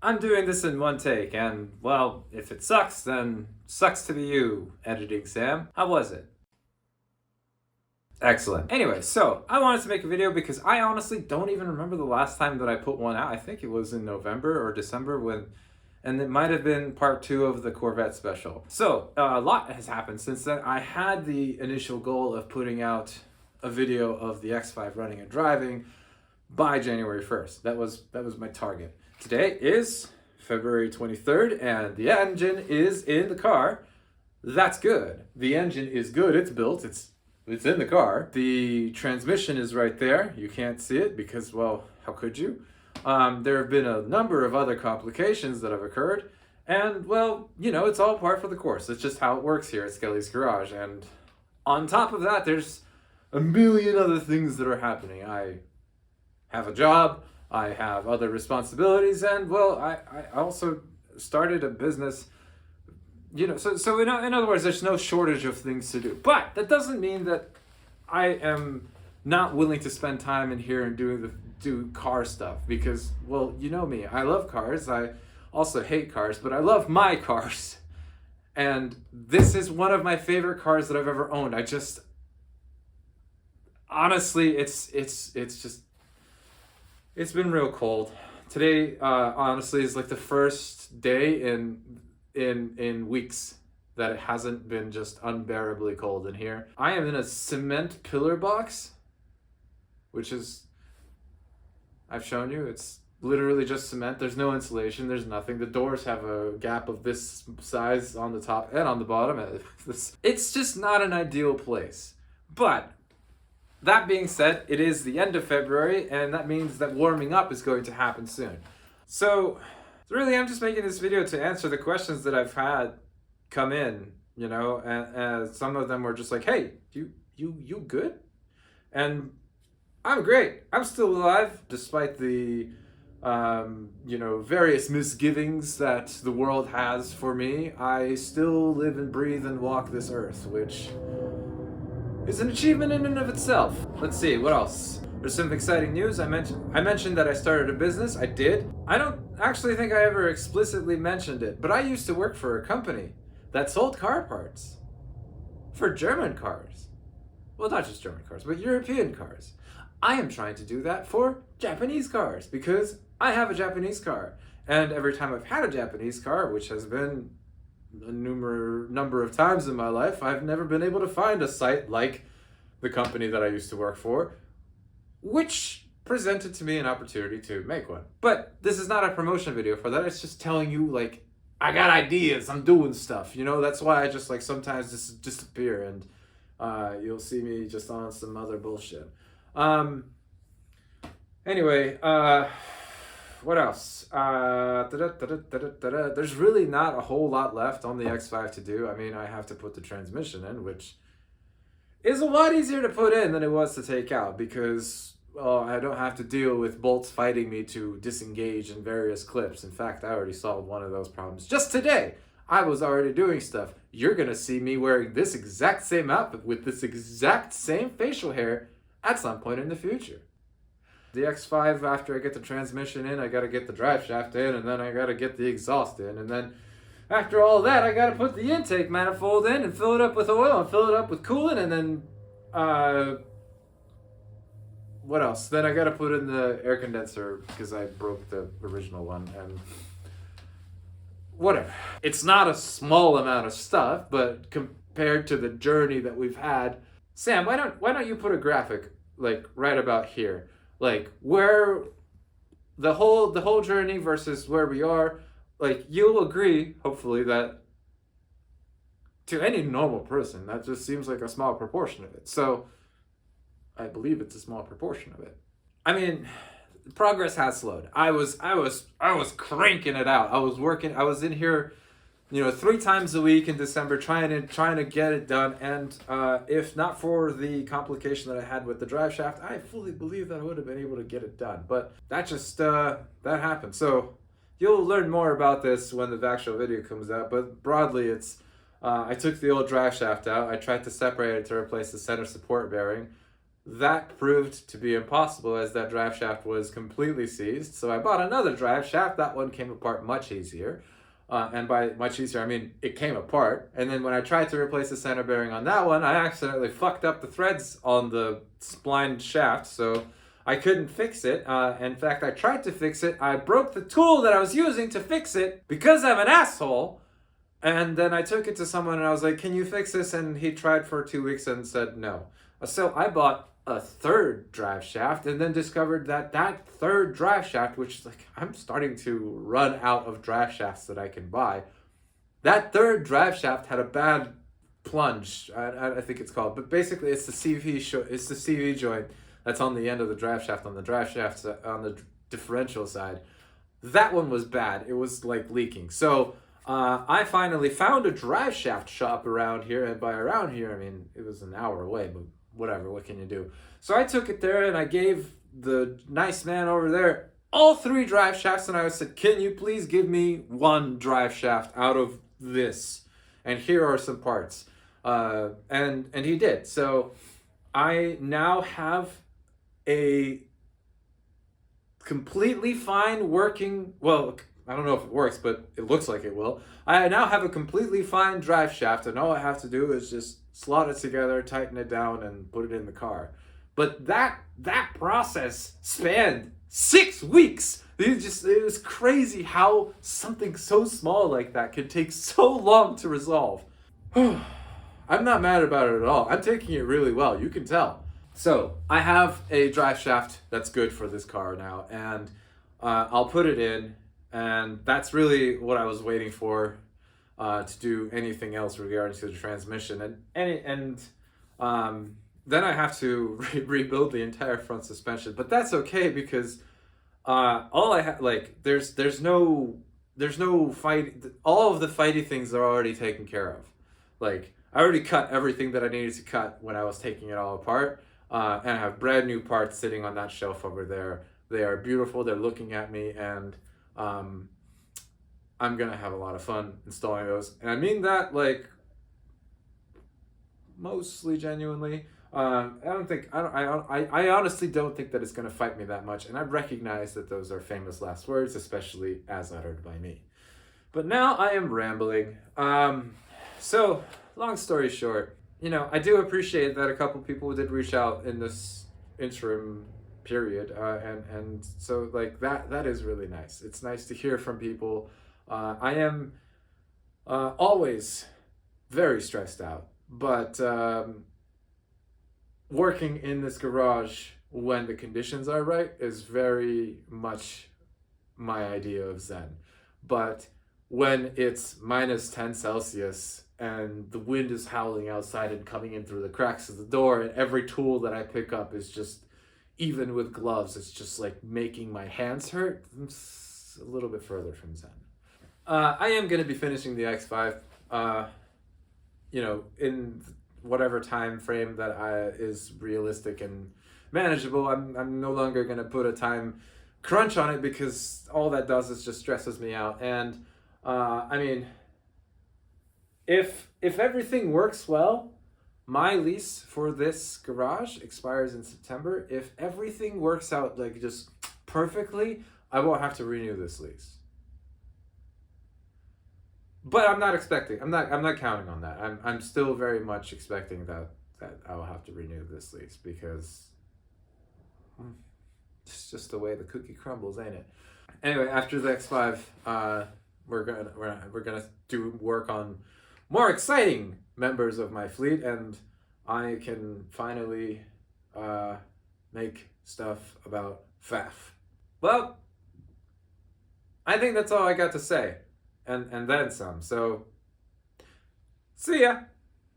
I'm doing this in one take, and well, if it sucks, then sucks to be you, editing Sam. How was it? Excellent. Anyway, so I wanted to make a video because I honestly don't even remember the last time that I put one out. I think it was in November or December and it might have been part 2 of the Corvette special. So a lot has happened since then. I had the initial goal of putting out a video of the X5 running and driving by January 1st. That was my target. Today is February 23rd and the engine is in the car. That's good. The engine is good. It's built. It's in the car. The transmission is right there. You can't see it because, well, how could you? There have been a number of other complications that have occurred. And, well, you know, it's all par for the course. It's just how it works here at Skelly's Garage. And on top of that, there's a million other things that are happening. I have a job. I have other responsibilities. And, well, I also started a business. You know, so in other words, there's no shortage of things to do. But that doesn't mean that I am not willing to spend time in here and do car stuff because, well, you know me. I love cars. I also hate cars, but I love my cars. And this is one of my favorite cars that I've ever owned. I just honestly, it's been real cold. Today, honestly, is like the first day in weeks that it hasn't been just unbearably cold in here. I am in a cement pillar box, which is, I've shown you, it's literally just cement. There's no insulation, there's nothing. The doors have a gap of this size on the top and on the bottom. It's just not an ideal place. But that being said, it is the end of February, and that means that warming up is going to happen soon. So really, I'm just making this video to answer the questions that I've had come in, you know, and some of them were just like, hey, you good? And I'm great. I'm still alive, despite the, you know, various misgivings that the world has for me. I still live and breathe and walk this earth, which is an achievement in and of itself. Let's see, what else? There's some exciting news. I mentioned that I started a business. I did. I don't actually think I ever explicitly mentioned it, but I used to work for a company that sold car parts for German cars. Well, not just German cars, but European cars. I am trying to do that for Japanese cars because I have a Japanese car. And every time I've had a Japanese car, which has been a number of times in my life, I've never been able to find a site like the company that I used to work for, which presented to me an opportunity to make one. But this is not a promotion video for that. It's just telling you, like, I got ideas, I'm doing stuff, you know? That's why I just, like, sometimes just disappear and you'll see me just on some other bullshit. Anyway, what else? There's really not a whole lot left on the X5 to do. I mean, I have to put the transmission in, which is a lot easier to put in than it was to take out because, well, I don't have to deal with bolts fighting me to disengage in various clips. In fact, I already solved one of those problems just today. I was already doing stuff. You're gonna see me wearing this exact same outfit with this exact same facial hair at some point in the future. The X5, after I get the transmission in, I gotta get the drive shaft in, and then I gotta get the exhaust in, and then after all that, I gotta put the intake manifold in and fill it up with oil and fill it up with coolant, and then, what else? Then I gotta put in the air condenser because I broke the original one, and whatever. It's not a small amount of stuff, but compared to the journey that we've had, Sam, why don't you put a graphic, like, right about here? Like, where the whole journey versus where we are. Like, you'll agree, hopefully, that to any normal person, that just seems like a small proportion of it. So, I believe it's a small proportion of it. I mean, progress has slowed. I was cranking it out. I was in here, you know, 3 times a week in December trying to get it done. And if not for the complication that I had with the drive shaft, I fully believe that I would have been able to get it done. But that just that happened. So you'll learn more about this when the actual video comes out, but broadly I took the old drive shaft out. I tried to separate it to replace the center support bearing. That proved to be impossible as that drive shaft was completely seized. So I bought another drive shaft. That one came apart much easier. And by much easier, I mean it came apart. And then when I tried to replace the center bearing on that one, I accidentally fucked up the threads on the splined shaft. So I couldn't fix it. In fact, I tried to fix it. I broke the tool that I was using to fix it because I'm an asshole. And then I took it to someone and I was like, can you fix this? And he tried for 2 weeks and said no. So I bought a third drive shaft and then discovered that that third drive shaft, which is like, I'm starting to run out of drive shafts that I can buy. That third drive shaft had a bad plunge, I think it's called, but basically it's the it's the CV joint that's on the end of the drive shaft, on the differential side. That one was bad. It was like leaking. So I finally found a drive shaft shop around here, and by around here, I mean it was an hour away, but whatever, what can you do? So I took it there and I gave the nice man over there all 3 drive shafts, and I said, can you please give me 1 drive shaft out of this? And here are some parts. And he did. So I now have a completely fine working, well, I don't know if it works, but it looks like it will. I now have a completely fine drive shaft, and all I have to do is just slot it together, tighten it down, and put it in the car. But that process spanned 6 weeks. It was crazy how something so small like that could take so long to resolve. I'm not mad about it at all. I'm taking it really well. You can tell. So I have a drive shaft that's good for this car now, and I'll put it in, and that's really what I was waiting for to do anything else regarding to the transmission. Then I have to rebuild the entire front suspension, but that's okay because all I have, like, there's no fight. All of the fighty things are already taken care of. Like, I already cut everything that I needed to cut when I was taking it all apart. And I have brand new parts sitting on that shelf over there. They are beautiful. They're looking at me, and I'm gonna have a lot of fun installing those. And I mean that, like, mostly genuinely. I honestly don't think that it's gonna fight me that much. And I recognize that those are famous last words, especially as uttered by me. But now I am rambling. So long story short, I do appreciate that a couple people did reach out in this interim period, and so, like, that is really nice. It's nice to hear from people. I am always very stressed out, but working in this garage when the conditions are right is very much my idea of Zen. But when it's -10 Celsius and the wind is howling outside and coming in through the cracks of the door, and every tool that I pick up is just, even with gloves, it's just like making my hands hurt, it's a little bit further from Zen. I am going to be finishing the X5, in whatever time frame that is realistic and manageable. I'm no longer going to put a time crunch on it because all that does is just stresses me out. And I mean, if everything works well, my lease for this garage expires in September. If everything works out like just perfectly, I won't have to renew this lease. But I'm not counting on that. I'm still very much expecting that I will have to renew this lease because it's just the way the cookie crumbles, ain't it? Anyway, after the X5, we're gonna do work on more exciting members of my fleet, and I can finally make stuff about FAF. Well, I think that's all I got to say, and then some. So, see ya.